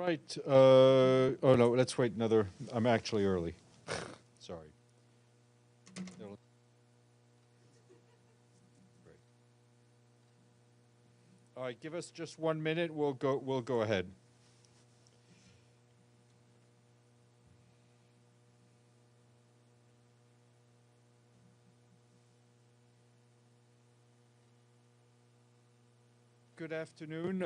right. Oh, no, let's wait another. I'm actually early. Sorry. Great. All right, give us just 1 minute. We'll go ahead. Good afternoon.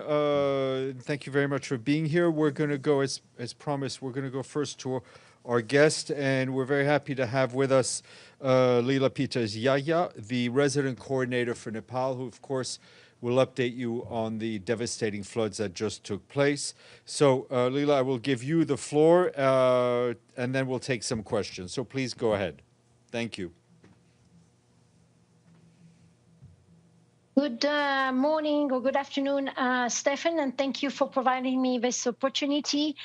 Thank you very much for being here. We're going to go, as promised, we're going to go first to our guest, and we're very happy to have with us Lila Pieters Yahia, the resident coordinator for Nepal, who, of course, will update you on the devastating floods that just took place. So, Lila, I will give you the floor, and then we'll take some questions. So please go ahead. Thank you. Good morning or good afternoon, Stefan, and thank you for providing me this opportunity.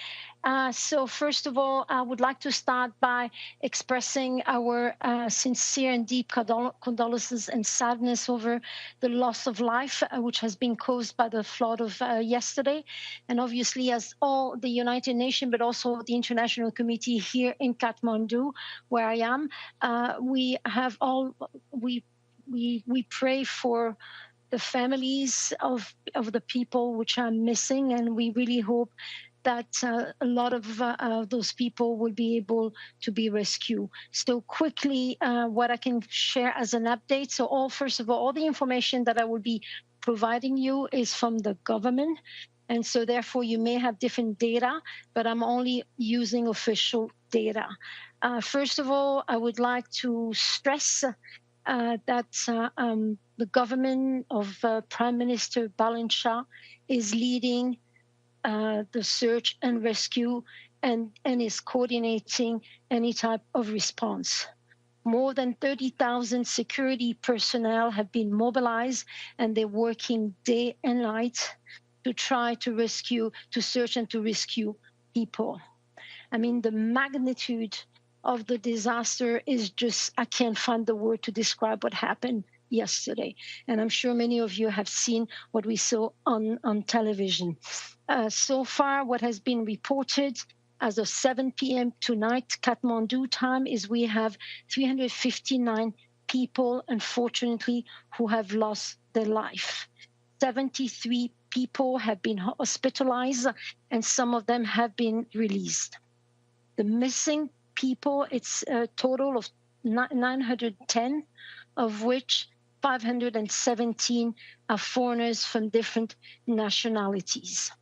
So first of all, I would like to start by expressing our sincere and deep condolences and sadness over the loss of life, which has been caused by the flood of yesterday. And obviously, as all the United Nations, but also the international committee here in Kathmandu, where I am, we pray for the families of the people which are missing, and we really hope that a lot of those people will be able to be rescued. So quickly, what I can share as an update. So first of all the information that I will be providing you is from the government. And so therefore you may have different data, but I'm only using official data. First of all, I would like to stress that the government of Prime Minister Balancha is leading the search and rescue and is coordinating any type of response. More than 30,000 security personnel have been mobilized, and they're working day and night to try to search and to rescue people. I mean, the magnitude of the disaster is just, I can't find the word to describe what happened yesterday. And I'm sure many of you have seen what we saw on television. So far, what has been reported as of 7 p.m. tonight, Kathmandu time, is we have 359 people, unfortunately, who have lost their life. 73 people have been hospitalized, and some of them have been released. The missing people, it's a total of 910, of which 517 are foreigners from different nationalities.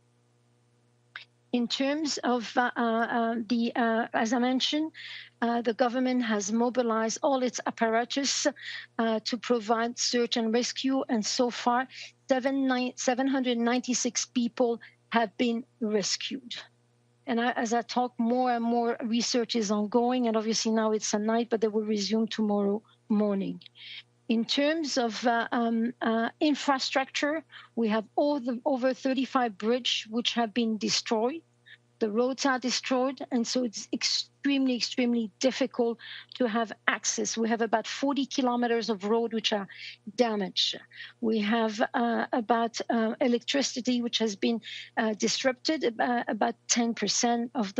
In terms of as I mentioned, the government has mobilized all its apparatus to provide search and rescue, and so far 796 people have been rescued. And as I talk, more and more research is ongoing, and obviously now it's at night, but they will resume tomorrow morning. In terms of infrastructure, we have over 35 bridges which have been destroyed. The roads are destroyed, and so it's extremely, extremely difficult to have access. We have about 40 kilometers of road which are damaged. We have about electricity which has been disrupted, about 10% of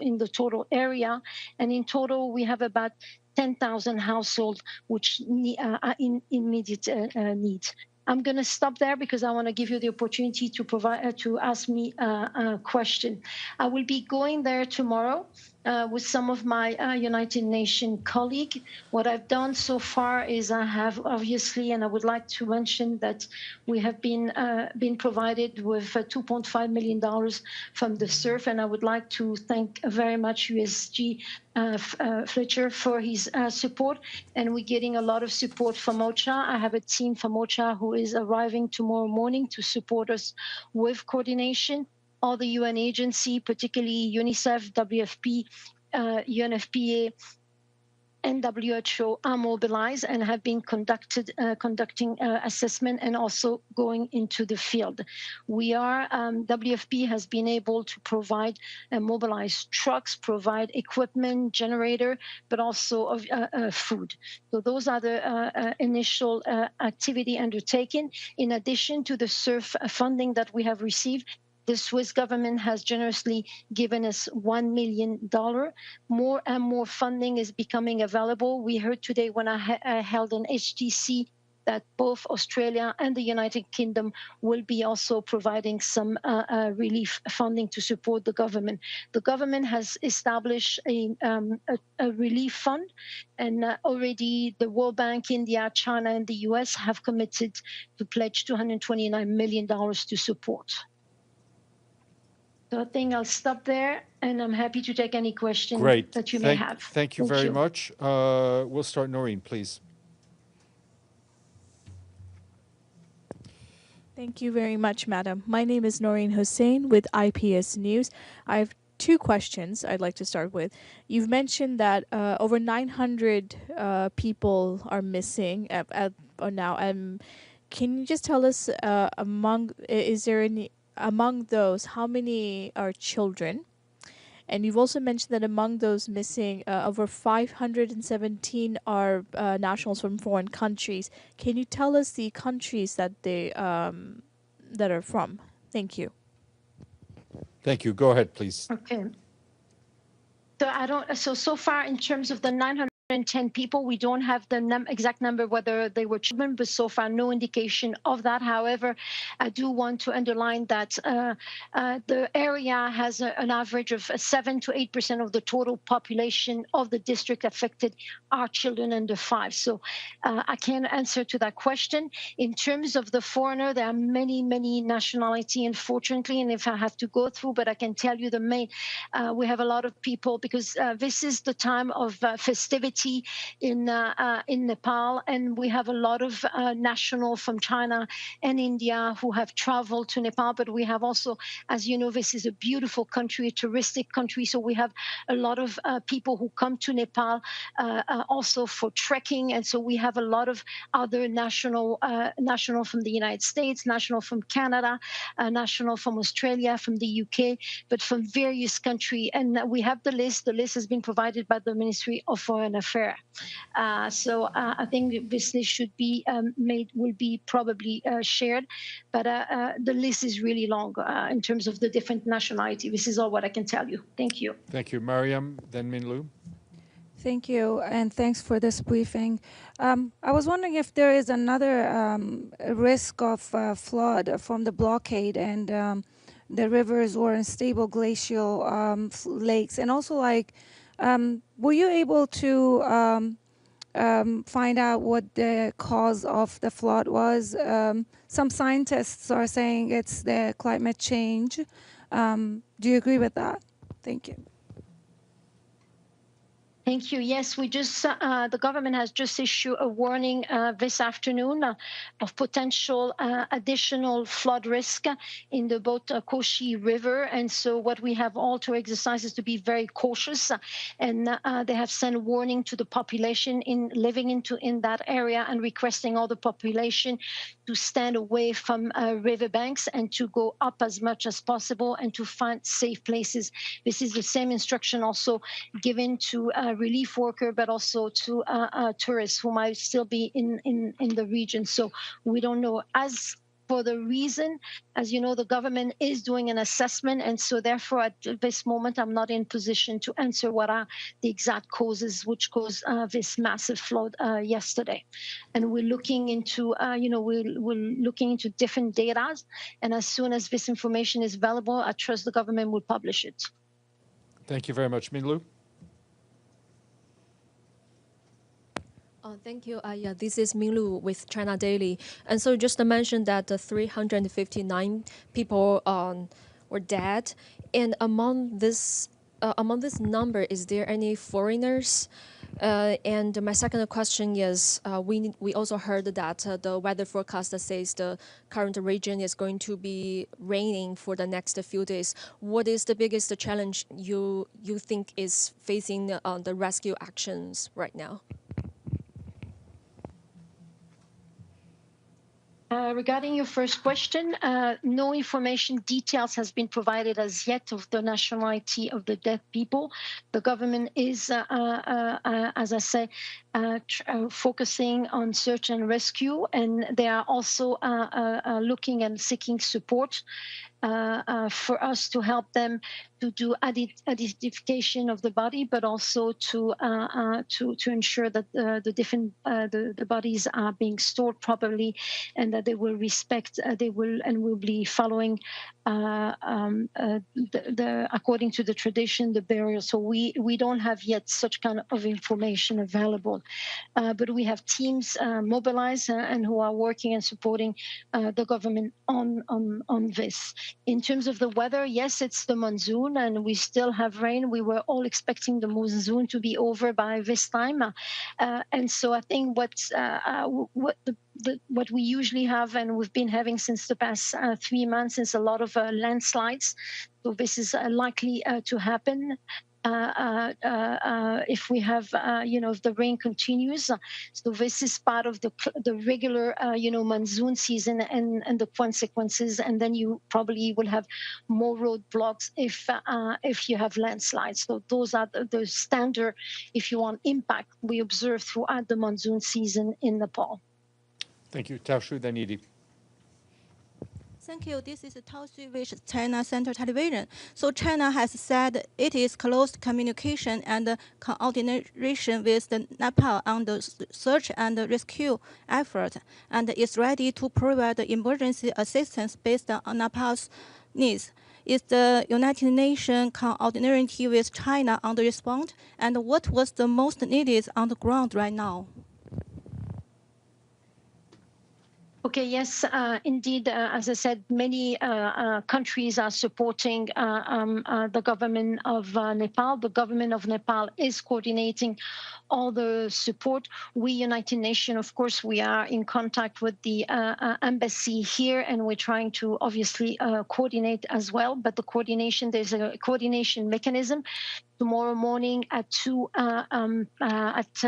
in the total area, and in total we have about 10,000 households which are in immediate need. I'm going to stop there because I want to give you the opportunity to ask me a question. I will be going there tomorrow with some of my United Nations colleagues. What I've done so far is I have obviously, and I would like to mention that we have been provided with $2.5 million from the SURF, and I would like to thank very much USG Fletcher for his support, and we're getting a lot of support from OCHA. I have a team from OCHA who is arriving tomorrow morning to support us with coordination. All the UN agency, particularly UNICEF, WFP, UNFPA, and WHO are mobilized and have been conducting assessment and also going into the field. WFP has been able to provide mobilized trucks, provide equipment, generator, but also food. So those are the initial activity undertaken. In addition to the SURF funding that we have received, The Swiss government has generously given us $1 million. More and more funding is becoming available. We heard today when I held an HTC that both Australia and the United Kingdom will be also providing some relief funding to support the government. The government has established a relief fund, and already the World Bank, India, China, and the US have committed to pledge $229 million to support. So I think I'll stop there, and I'm happy to take any question that you may have. Thank you very much. We'll start Noreen, please. Thank you very much, Madam. My name is Noreen Hussein with IPS News. I have two questions I'd like to start with. You've mentioned that over 900 people are missing now. Can you just tell us among those, how many are children? And you've also mentioned that among those missing, over 517 are nationals from foreign countries. Can you tell us the countries that they that are from? Thank you. Thank you. Go ahead, please. Okay. So far in terms of the 910 people, we don't have the exact number whether they were children, but so far no indication of that. However, I do want to underline that the area has an average of 7 to 8% of the total population of the district affected are children under 5. So I can't answer to that question. In terms of the foreigner, there are many nationalities, unfortunately, and if I have to go through, but I can tell you the main, we have a lot of people because this is the time of festivity in Nepal, and we have a lot of national from China and India who have traveled to Nepal. But we have also, as you know, this is a beautiful country, a touristic country, so we have a lot of people who come to Nepal also for trekking, and so we have a lot of other national from the United States, national from Canada, national from Australia, from the UK, but from various countries. And we have the list. The list has been provided by the Ministry of Foreign Affairs. So I think this list should be will be probably shared, but the list is really long in terms of the different nationality. This is all what I can tell you. Thank you. Thank you. Mariam, then Minlu. Thank you, and thanks for this briefing. I was wondering if there is another risk of flood from the blockade and the rivers or unstable glacial lakes, and also were you able to find out what the cause of the flood was? Some scientists are saying it's the climate change. Do you agree with that? Thank you. Thank you. Yes, we just the government has just issued a warning this afternoon of potential additional flood risk in the both Koshi River, and so what we have all to exercise is to be very cautious, and they have sent a warning to the population living in that area and requesting all the population to stand away from riverbanks and to go up as much as possible and to find safe places. This is the same instruction also given to relief worker, but also to tourists who might still be in the region. So we don't know. As for the reason, as you know, the government is doing an assessment, and so therefore at this moment I'm not in position to answer what are the exact causes which caused this massive flood yesterday. And we're looking into we're looking into different data, and as soon as this information is available, I trust the government will publish it. Thank you very much. Minlu. Thank you. Yeah, this is Minlu with China Daily. And so just to mention that 359 people were dead. And among this number, is there any foreigners? And my second question is, we also heard that the weather forecast says the current region is going to be raining for the next few days. What is the biggest challenge you think is facing the rescue actions right now? Regarding your first question, no information details has been provided as yet of the nationality of the dead people. The government is, as I say, focusing on search and rescue, and they are also looking and seeking support. for us to help them to do acidification of the body, but also to ensure that the bodies are being stored properly, and that they will respect, will be following according to the tradition, the burial. So we don't have yet such kind of information available, but we have teams mobilized and who are working and supporting the government on this. In terms of the weather, yes, it's the monsoon, and we still have rain. We were all expecting the monsoon to be over by this time, and so I think what we usually have, and we've been having since the past 3 months, is a lot of landslides. So this is likely to happen. If we have, if the rain continues. So this is part of the regular, monsoon season and the consequences. And then you probably will have more roadblocks if you have landslides. So those are the standard, if you want, impact we observe throughout the monsoon season in Nepal. Thank you. Taoshu, then Edie. Thank you. This is Tao Xu with China Central Television. So China has said it is close communication and coordination with the Nepal on the search and rescue effort, and is ready to provide emergency assistance based on Nepal's needs. Is the United Nations coordinating with China on the response? And what was the most needed on the ground right now? Okay, yes, indeed, as I said, many countries are supporting the government of Nepal. The government of Nepal is coordinating all the support. We, United Nations, of course, we are in contact with the embassy here, and we're trying to obviously coordinate as well. But the coordination, there's a coordination mechanism. Tomorrow morning at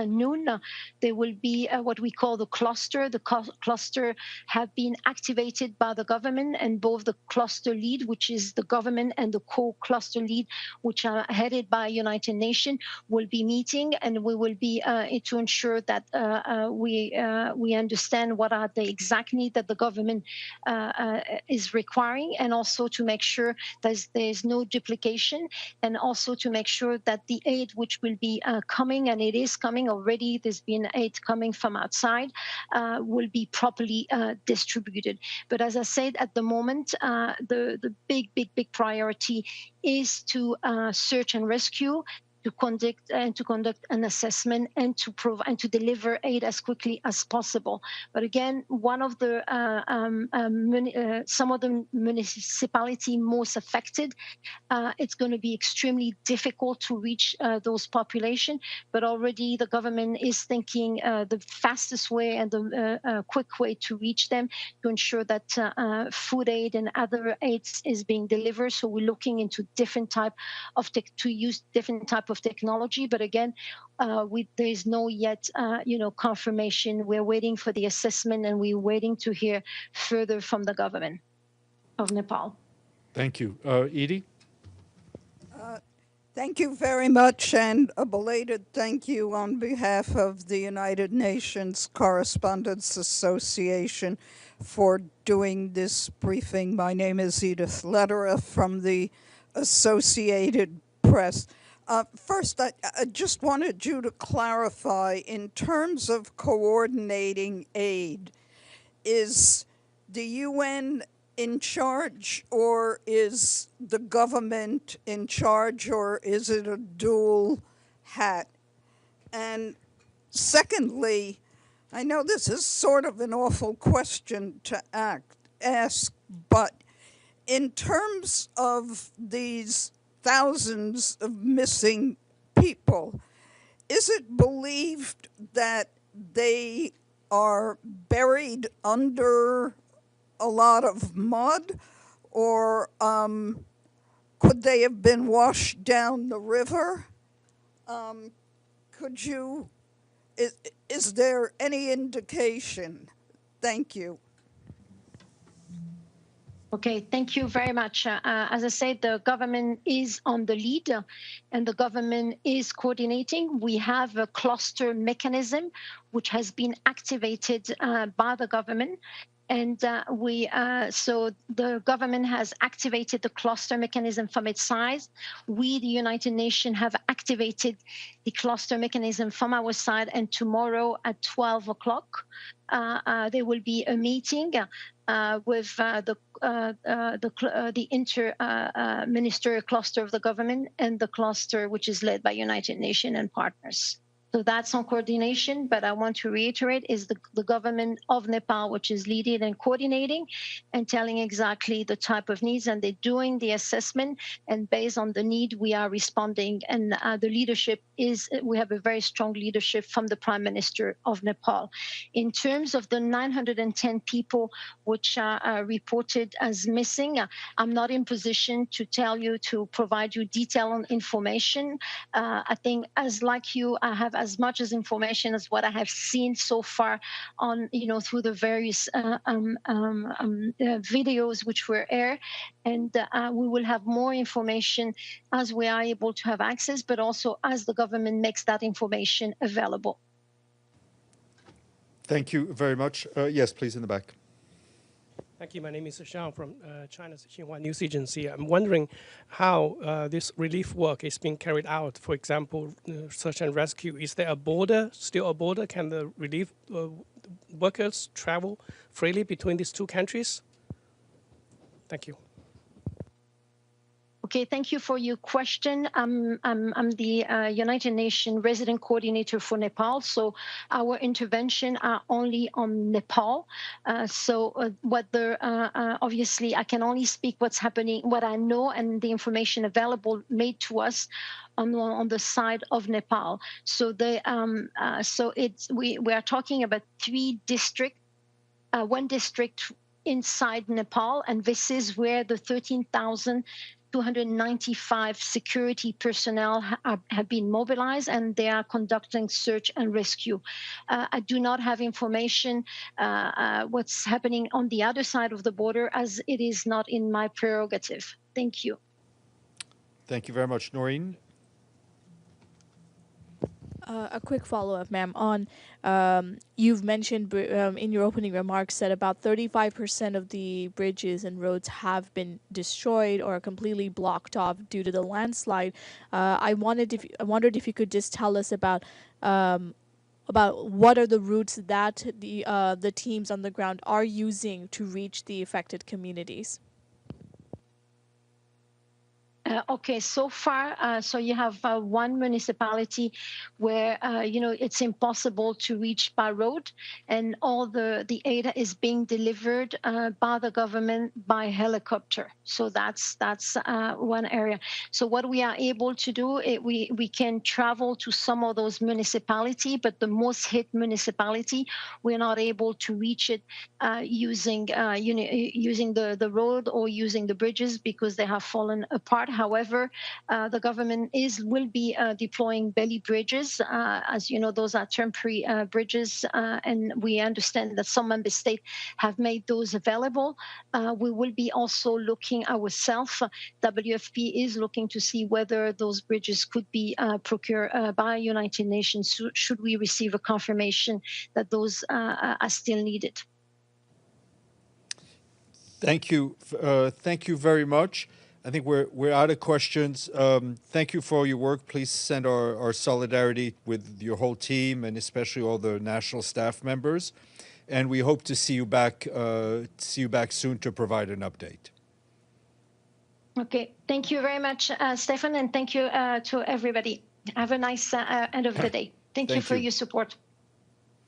noon, there will be what we call the cluster. The cluster have been activated by the government, and both the cluster lead, which is the government, and the co-cluster lead, which are headed by United Nations, will be meeting, and we will be to ensure that we understand what are the exact needs that the government is requiring, and also to make sure that there's no duplication, and also to make sure that the aid which will be coming, and it is coming already, there's been aid coming from outside, will be properly distributed. But as I said, at the moment, the big priority is to search and rescue, to conduct an assessment, and to deliver aid as quickly as possible. But again, one of the some of the municipalities most affected, it's going to be extremely difficult to reach those populations. But already the government is thinking the fastest way and the quick way to reach them, to ensure that food aid and other aids is being delivered. So we're looking into different type of technology, but again, there is no yet, confirmation. We're waiting for the assessment, and we're waiting to hear further from the government of Nepal. Thank you. Edie? Thank you very much, and a belated thank you on behalf of the United Nations Correspondents Association for doing this briefing. My name is Edith Lederer from the Associated Press. First, I just wanted you to clarify, in terms of coordinating aid, is the UN in charge, or is the government in charge, or is it a dual hat? And secondly, I know this is sort of an awful question to ask, but in terms of these thousands of missing people, is it believed that they are buried under a lot of mud, or could they have been washed down the river? Is there any indication? Thank you. Okay, thank you very much. As I said, the government is on the lead, and the government is coordinating. We have a cluster mechanism which has been activated by the government. And so the government has activated the cluster mechanism from its side. We, the United Nations, have activated the cluster mechanism from our side. And tomorrow at 12 o'clock, there will be a meeting with the inter-ministerial cluster of the government and the cluster which is led by United Nations and partners. So that's on coordination, but I want to reiterate is the government of Nepal, which is leading and coordinating and telling exactly the type of needs, and they're doing the assessment, and based on the need, we are responding. And the leadership we have a very strong leadership from the Prime Minister of Nepal. In terms of the 910 people which are reported as missing, I'm not in position to tell you, to provide you detailed information. I think like you, I have as much as information as what I have seen so far on, through the various videos which were aired. And we will have more information as we are able to have access, but also as the government makes that information available. Thank you very much. Yes, please, in the back. Thank you. My name is Xiang from China's Xinhua News Agency. I'm wondering how this relief work is being carried out. For example, search and rescue. Is there still a border? Can the relief workers travel freely between these two countries? Thank you. Okay, thank you for your question. I'm the United Nations Resident Coordinator for Nepal, so our intervention are only on Nepal. Obviously, I can only speak what's happening, what I know, and the information available made to us on the side of Nepal. So we are talking about 3 districts, 1 district inside Nepal, and this is where the 13,295 security personnel have been mobilized, and they are conducting search and rescue. I do not have information what's happening on the other side of the border, as it is not in my prerogative. Thank you. Thank you very much. Noreen? A quick follow-up, ma'am, on you've mentioned in your opening remarks that about 35% of the bridges and roads have been destroyed or completely blocked off due to the landslide. I wondered if you could just tell us about what are the routes that the teams on the ground are using to reach the affected communities. Okay, so far, so you have 1 municipality where, it's impossible to reach by road, and all the aid is being delivered by the government by helicopter. So that's one area. So what we are able to do, we can travel to some of those municipalities, but the most hit municipality, we're not able to reach it using the road or using the bridges because they have fallen apart. However, the government will be deploying belly bridges. As you know, those are temporary bridges, and we understand that some member states have made those available. We will be also looking ourselves. WFP is looking to see whether those bridges could be procured by United Nations should we receive a confirmation that those are still needed. Thank you. Thank you very much. I think we're out of questions. Thank you for all your work. Please send our solidarity with your whole team and especially all the national staff members. And we hope to see you back soon to provide an update. Okay. Thank you very much, Stefan, and thank you to everybody. Have a nice end of the day. Thank you for your support.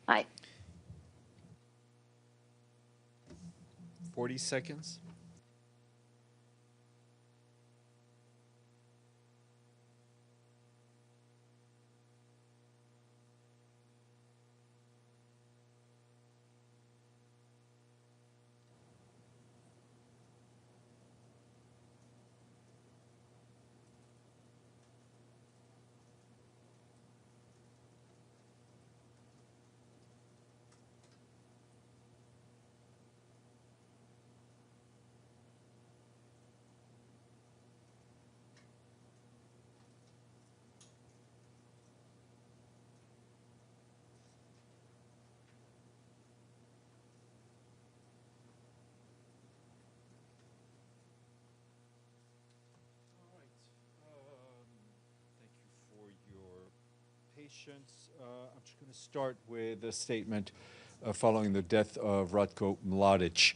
Bye. 40 seconds. patience. I'm just going to start with a statement following the death of Ratko Mladic.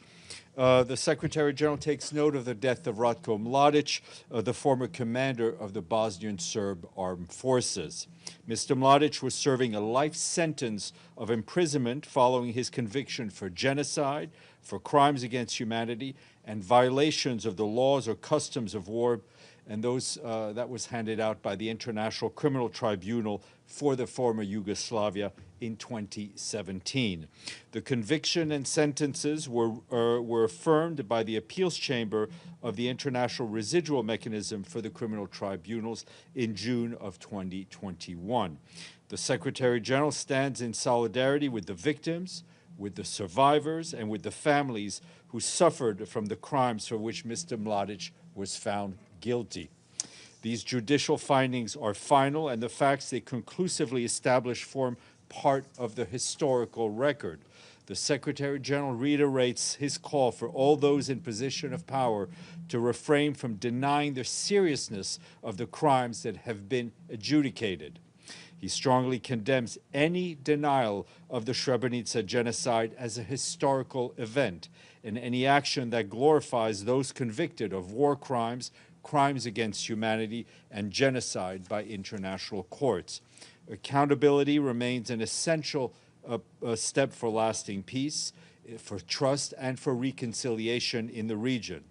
The Secretary General takes note of the death of Ratko Mladic, the former commander of the Bosnian Serb Armed Forces. Mr. Mladic was serving a life sentence of imprisonment following his conviction for genocide, for crimes against humanity, and violations of the laws or customs of war, and that was handed out by the International Criminal Tribunal for the former Yugoslavia in 2017. The conviction and sentences were affirmed by the appeals chamber of the International Residual Mechanism for the Criminal Tribunals in June of 2021. The Secretary General stands in solidarity with the victims, with the survivors, and with the families who suffered from the crimes for which Mr. Mladic was found guilty. These judicial findings are final, and the facts they conclusively establish form part of the historical record. The Secretary General reiterates his call for all those in position of power to refrain from denying the seriousness of the crimes that have been adjudicated. He strongly condemns any denial of the Srebrenica genocide as a historical event, and any action that glorifies those convicted of war crimes, crimes against humanity, and genocide by international courts. Accountability remains an essential step for lasting peace, for trust, and for reconciliation in the region.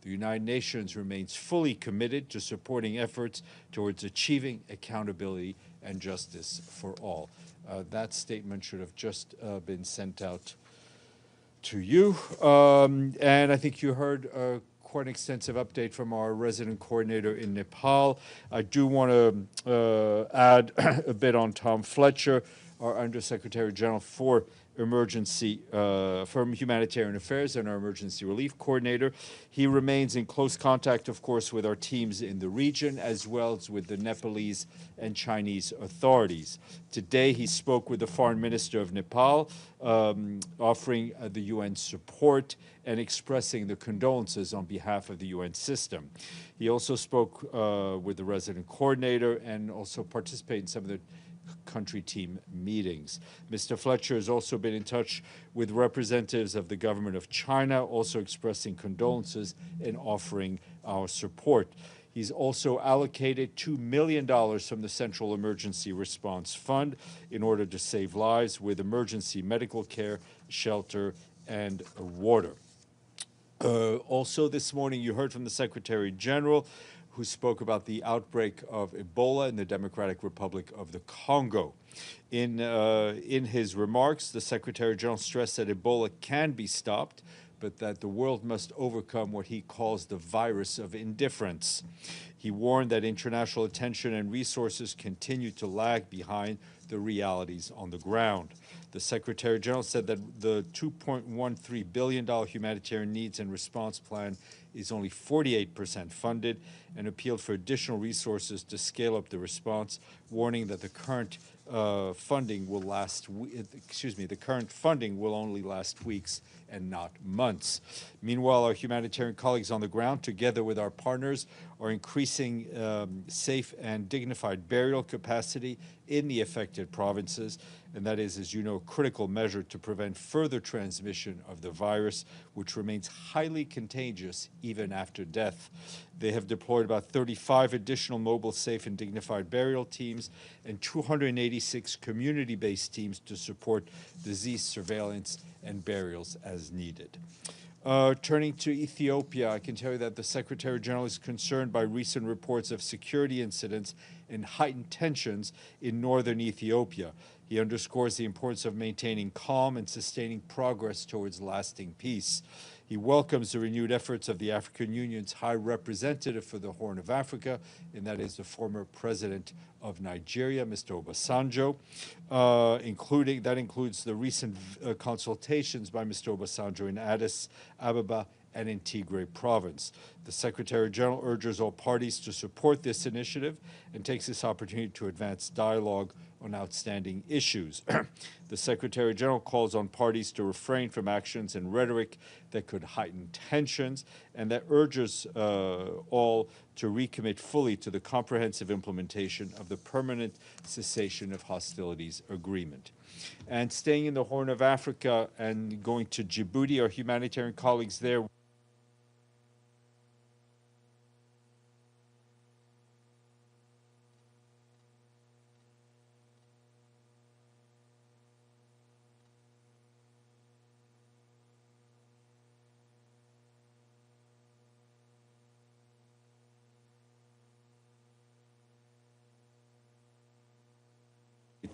The United Nations remains fully committed to supporting efforts towards achieving accountability and justice for all. That statement should have just been sent out to you. And I think you heard quite an extensive update from our resident coordinator in Nepal. I do want to add a bit on Tom Fletcher, our Undersecretary General for Humanitarian Affairs and our Emergency Relief Coordinator. He remains in close contact, of course, with our teams in the region, as well as with the Nepalese and Chinese authorities. Today, he spoke with the Foreign Minister of Nepal, offering the UN support and expressing the condolences on behalf of the UN system. He also spoke with the resident coordinator and also participated in some of the country team meetings. Mr. Fletcher has also been in touch with representatives of the government of China, also expressing condolences and offering our support. He's also allocated $2 million from the Central Emergency Response Fund in order to save lives with emergency medical care, shelter, and water. Also this morning, you heard from the Secretary General, who spoke about the outbreak of Ebola in the Democratic Republic of the Congo. In his remarks, the Secretary General stressed that Ebola can be stopped, but that the world must overcome what he calls the virus of indifference. He warned that international attention and resources continue to lag behind the realities on the ground. The Secretary General said that the $2.13 billion humanitarian needs and response plan is only 48% funded, and appealed for additional resources to scale up the response, warning that the current funding will only last weeks and not months. Meanwhile, our humanitarian colleagues on the ground, together with our partners, are increasing safe and dignified burial capacity in the affected provinces, and that is, as you know, a critical measure to prevent further transmission of the virus, which remains highly contagious even after death. They have deployed about 35 additional mobile, safe, and dignified burial teams and 286 community-based teams to support disease surveillance and burials as needed. Turning to Ethiopia, I can tell you that the Secretary General is concerned by recent reports of security incidents and heightened tensions in northern Ethiopia. He underscores the importance of maintaining calm and sustaining progress towards lasting peace. He welcomes the renewed efforts of the African Union's High Representative for the Horn of Africa, and that is the former president of Nigeria, Mr. Obasanjo. That includes the recent consultations by Mr. Obasanjo in Addis Ababa and in Tigray province. The Secretary General urges all parties to support this initiative and takes this opportunity to advance dialogue on outstanding issues. The Secretary General calls on parties to refrain from actions and rhetoric that could heighten tensions, and that urges all to recommit fully to the comprehensive implementation of the permanent cessation of hostilities agreement. And staying in the Horn of Africa and going to Djibouti, our humanitarian colleagues there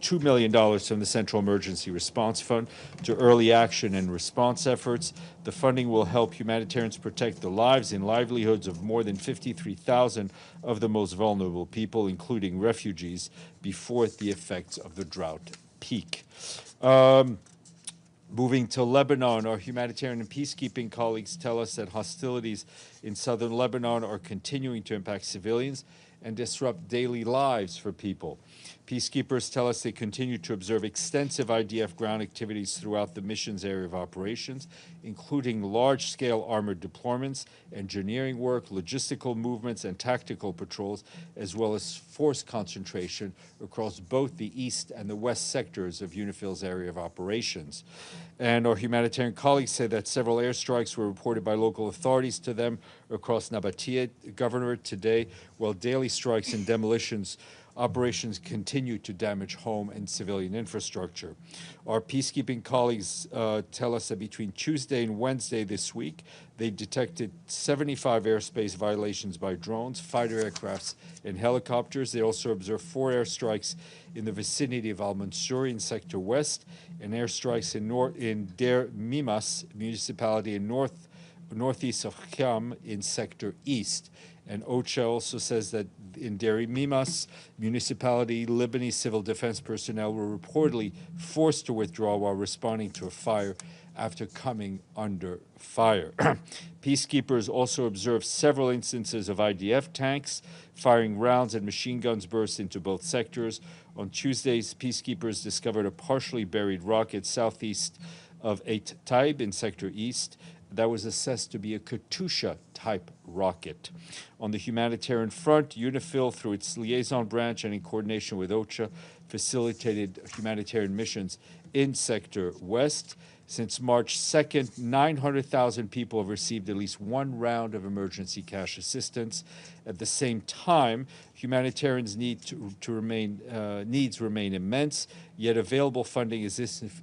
$2 million from the Central Emergency Response Fund to early action and response efforts. The funding will help humanitarians protect the lives and livelihoods of more than 53,000 of the most vulnerable people, including refugees, before the effects of the drought peak. Moving to Lebanon, our humanitarian and peacekeeping colleagues tell us that hostilities in southern Lebanon are continuing to impact civilians and disrupt daily lives for people. Peacekeepers tell us they continue to observe extensive IDF ground activities throughout the mission's area of operations, including large-scale armored deployments, engineering work, logistical movements, and tactical patrols, as well as force concentration across both the east and the west sectors of UNIFIL's area of operations. And our humanitarian colleagues say that several airstrikes were reported by local authorities to them across Nabatea Governorate today, while daily strikes and demolitions operations continue to damage home and civilian infrastructure. Our peacekeeping colleagues tell us that between Tuesday and Wednesday this week, they detected 75 airspace violations by drones, fighter aircrafts, and helicopters. They also observed 4 airstrikes in the vicinity of Al-Mansouri in Sector West, and airstrikes in Der Mimas municipality in northeast of Kham in Sector East. And OCHA also says that in Deri Mimas municipality, Lebanese civil defense personnel were reportedly forced to withdraw while responding to a fire after coming under fire. Peacekeepers also observed several instances of IDF tanks firing rounds and machine guns burst into both sectors. On Tuesdays, peacekeepers discovered a partially buried rocket southeast of Eit Taib in Sector East that was assessed to be a Katusha-type rocket. On the humanitarian front, UNIFIL, through its liaison branch and in coordination with OCHA, facilitated humanitarian missions in Sector West. Since March 2nd, 900,000 people have received at least one round of emergency cash assistance. At the same time, humanitarians' needs remain immense, yet available funding is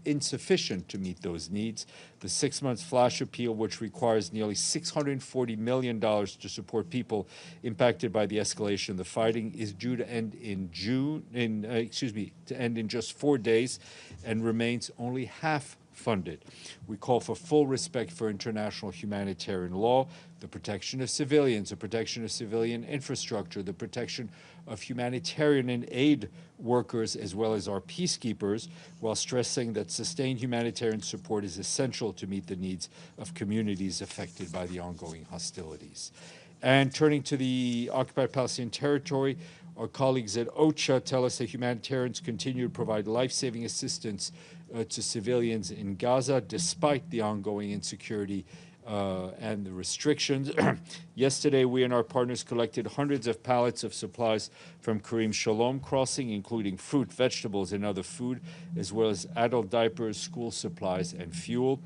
insufficient to meet those needs. The 6-month flash appeal, which requires nearly $640 million to support people impacted by the escalation of the fighting, is due to end in just 4 days, and remains only half funded. We call for full respect for international humanitarian law, the protection of civilians, the protection of civilian infrastructure, the protection of humanitarian and aid workers, as well as our peacekeepers, while stressing that sustained humanitarian support is essential to meet the needs of communities affected by the ongoing hostilities. And turning to the occupied Palestinian territory, our colleagues at OCHA tell us that humanitarians continue to provide life-saving assistance to civilians in Gaza, despite the ongoing insecurity and the restrictions. Yesterday, we and our partners collected hundreds of pallets of supplies from Karim Shalom crossing, including fruit, vegetables, and other food, as well as adult diapers, school supplies, and fuel.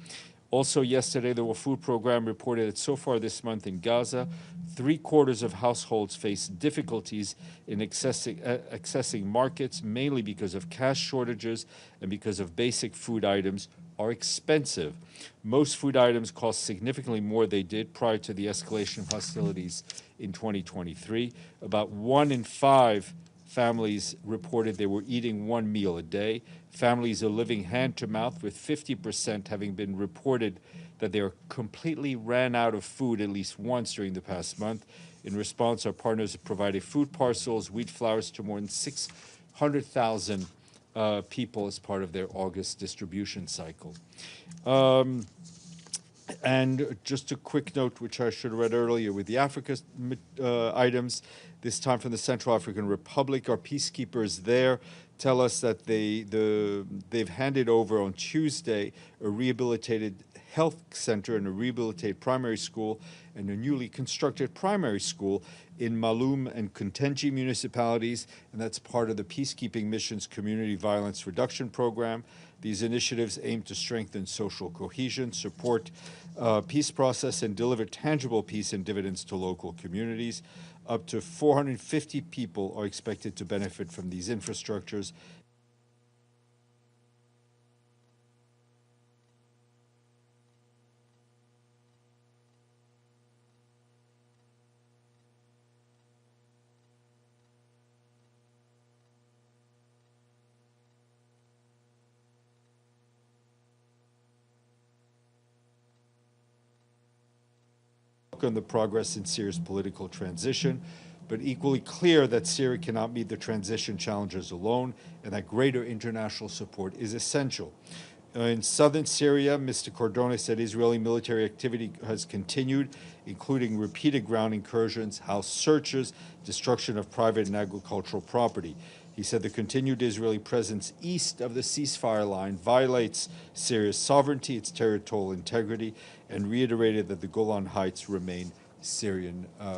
Also yesterday, the World Food Program reported that so far this month in Gaza, 3/4 of households face difficulties in accessing markets, mainly because of cash shortages and because of basic food items are expensive. Most food items cost significantly more than they did prior to the escalation of hostilities in 2023. About 1 in 5 families reported they were eating 1 meal a day. Families are living hand to mouth, with 50% having been reported that they are completely ran out of food at least once during the past month. In response, our partners have provided food parcels, wheat flours to more than 600,000 people as part of their August distribution cycle. And just a quick note, which I should have read earlier, with the Africa items, this time from the Central African Republic. Our peacekeepers there tell us that they've handed over on Tuesday a rehabilitated health center and a rehabilitated primary school and a newly constructed primary school in Malum and Kuntenji municipalities, and that's part of the Peacekeeping Mission's Community Violence Reduction Program. These initiatives aim to strengthen social cohesion, support peace process, and deliver tangible peace and dividends to local communities. Up to 450 people are expected to benefit from these infrastructures. Welcome the progress in Syria's political transition, but equally clear that Syria cannot meet the transition challenges alone and that greater international support is essential. In southern Syria, Mr. Cordone said Israeli military activity has continued, including repeated ground incursions, house searches, destruction of private and agricultural property. He said the continued Israeli presence east of the ceasefire line violates Syria's sovereignty, its territorial integrity, and reiterated that the Golan Heights remain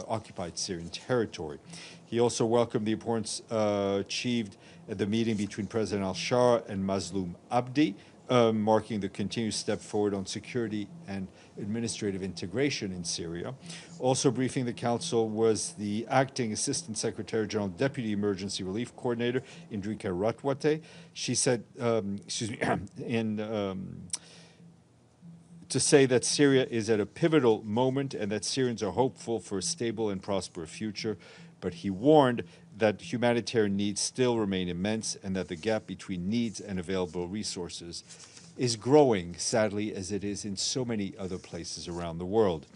occupied Syrian territory. He also welcomed the importance achieved at the meeting between President al-Shara and Mazloum Abdi, marking the continued step forward on security and administrative integration in Syria. Also briefing the Council was the Acting Assistant Secretary General Deputy Emergency Relief Coordinator, Indrika Ratwate. She said, to say that Syria is at a pivotal moment and that Syrians are hopeful for a stable and prosperous future, but he warned that humanitarian needs still remain immense and that the gap between needs and available resources is growing, sadly, as it is in so many other places around the world.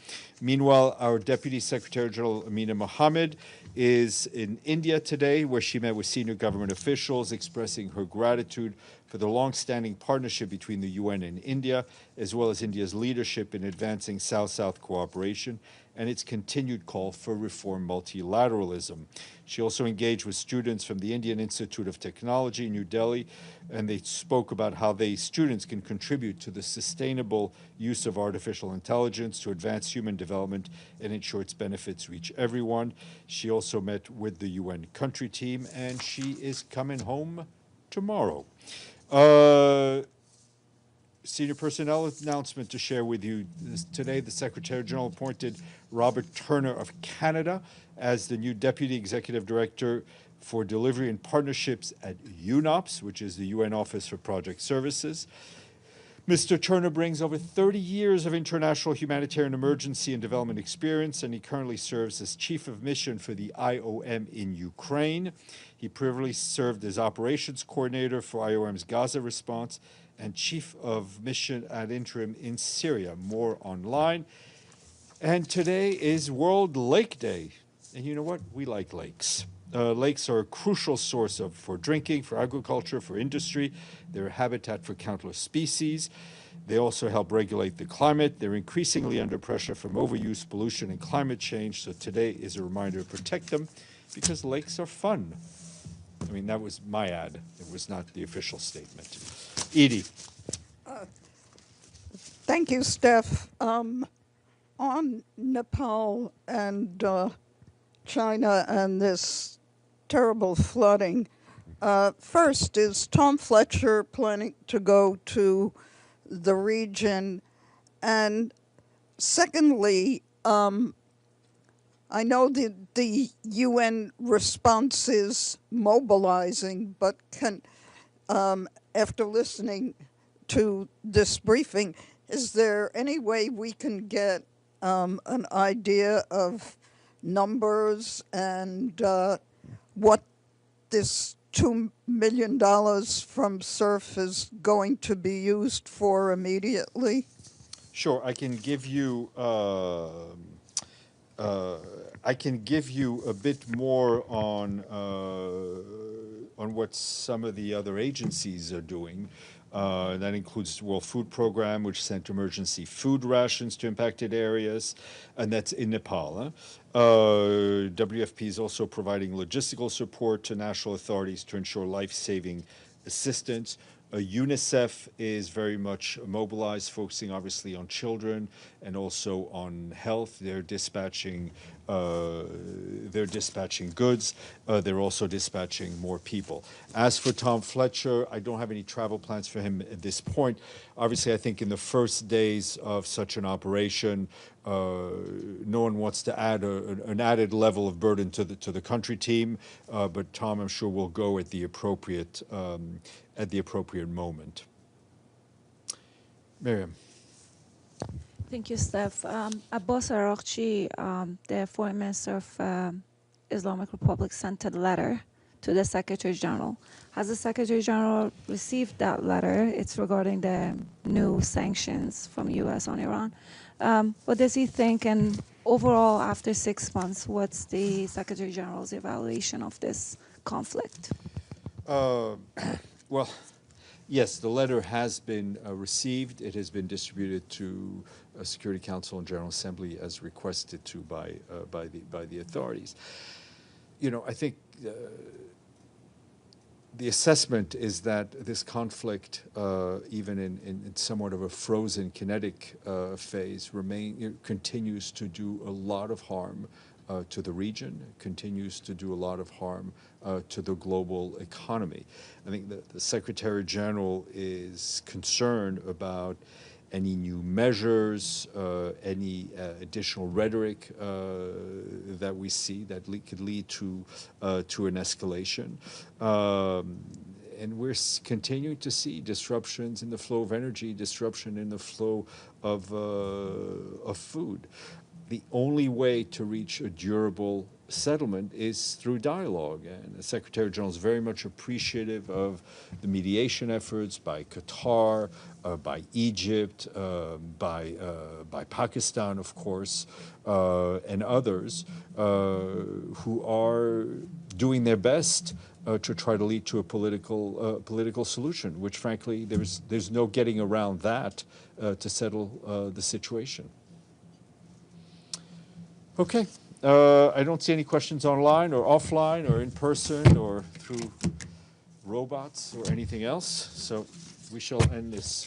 Meanwhile, our Deputy Secretary General Amina Mohammed is in India today, where she met with senior government officials, expressing her gratitude for the long-standing partnership between the UN and India, as well as India's leadership in advancing South-South cooperation and its continued call for reform multilateralism. She also engaged with students from the Indian Institute of Technology in New Delhi, and they spoke about how students can contribute to the sustainable use of artificial intelligence to advance human development and ensure its benefits reach everyone. She also met with the UN country team, and she is coming home tomorrow. Senior personnel announcement to share with you. Today, the Secretary General appointed Robert Turner of Canada as the new Deputy Executive Director for Delivery and Partnerships at UNOPS, which is the UN Office for Project Services. Mr. Turner brings over 30 years of international humanitarian emergency and development experience, and he currently serves as Chief of Mission for the IOM in Ukraine. He previously served as Operations Coordinator for IOM's Gaza response and Chief of Mission ad interim in Syria. More online. And today is World Lake Day. And you know what? We like lakes. Lakes are a crucial source for drinking, for agriculture, for industry. They're a habitat for countless species. They also help regulate the climate. They're increasingly under pressure from overuse, pollution, and climate change. So today is a reminder to protect them because lakes are fun. I mean, that was my ad. It was not the official statement. Edie. Thank you, Steph. On Nepal and China and this terrible flooding, first, is Tom Fletcher planning to go to the region? And secondly, I know the UN response is mobilizing, but after listening to this briefing, is there any way we can get an idea of numbers and what this $2 million from SURF is going to be used for immediately? Sure, I can give you a bit more on what some of the other agencies are doing. That includes the World Food Program, which sent emergency food rations to impacted areas, and that's in Nepal. WFP is also providing logistical support to national authorities to ensure life-saving assistance. UNICEF is very much mobilized, focusing obviously on children and also on health. They're dispatching goods. They're also dispatching more people. As for Tom Fletcher, I don't have any travel plans for him at this point. Obviously, I think in the first days of such an operation, no one wants to add an added level of burden to the country team, but Tom, I'm sure, will go at the appropriate moment. Miriam. Thank you, Steph. Abbas Araghchi, the Foreign Minister of Islamic Republic, sent a letter to the Secretary General. Has the Secretary General received that letter? It's regarding the new sanctions from U.S. on Iran. What does he think? And overall, after 6 months, what's the Secretary General's evaluation of this conflict? Well, yes, the letter has been received. It has been distributed to Security Council and General Assembly as requested to by the authorities. You know, I think the assessment is that this conflict, even in somewhat of a frozen kinetic phase, continues to do a lot of harm to the region, continues to do a lot of harm to the global economy. I think that the Secretary General is concerned about any new measures, any additional rhetoric that we see that could lead to an escalation. And we're continuing to see disruptions in the flow of energy, disruption in the flow of food. The only way to reach a durable settlement is through dialogue, and the Secretary General is very much appreciative of the mediation efforts by Qatar, by Egypt, by Pakistan, of course, and others who are doing their best to try to lead to a political solution, which frankly there's no getting around that to settle the situation. Okay. I don't see any questions online or offline or in person or through robots or anything else. So we shall end this